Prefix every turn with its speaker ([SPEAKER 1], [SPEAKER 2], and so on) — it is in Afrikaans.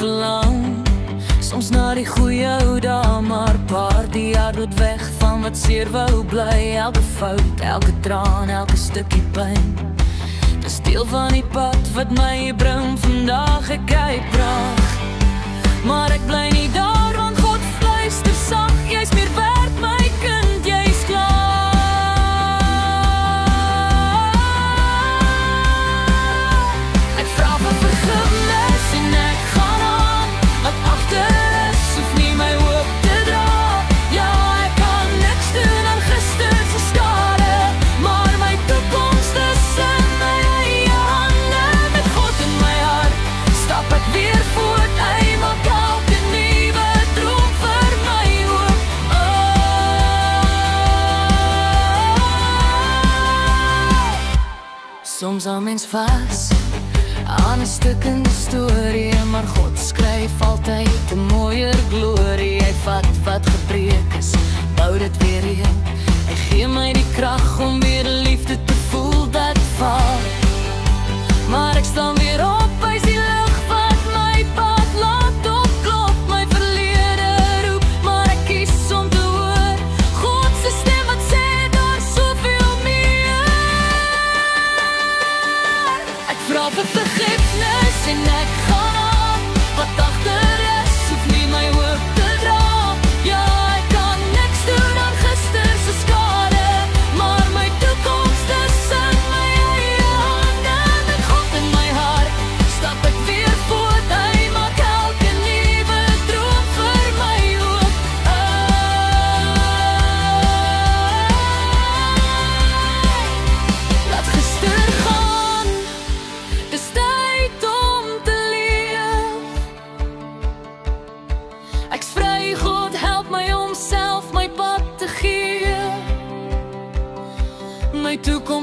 [SPEAKER 1] verlang. Soms na die goeie ou dae, maar paar die jaar dood weg van wat seer wou bly. Elke fout, elke traan, elke stukkie pyn, dis deel van die pad wat my bring vandag. Ek kyk braaf, maar ek bly nie daar, want God fluister sag, jy's meer werd my kind, jy's klaar. Ek vra vir vergifnis en ek gaan aan, wat agter is hoef nie my hoop te dra. Ja, ek kan niks doen aan gister se skade, maar my toekoms is in my eie hande. Met God in my hart stap ek weer voort, hy maak elke nuwe droom vir my hoop. Soms hou mens vas aan 'n stuk in die storie, maar God skryf altyd 'n mooier glorie. Hy vat wat gebreek is, bou dit weer heel. Hy gee my die krag om weer liefde te voel dat val. Maar ek staan weer op, hy is die lig wat my pad laat opklop. My verlede roep, maar ek kies om te hoor God se stem wat sê daar soveel meer. Ek vra vir vergifnis en ek gaan aan, wat agter is hoef nie my hoop te dra. Ja, ek kan niks doen aan gister se skade, maar my toekoms is in my eie hande. Met God in my hart stap ek weer voort, hy maak elke nuwe droom vir my hoop. Laat gister gaan, dis tyd om te leef. Ek's vry, God help my om self my pad te gee. My toekoms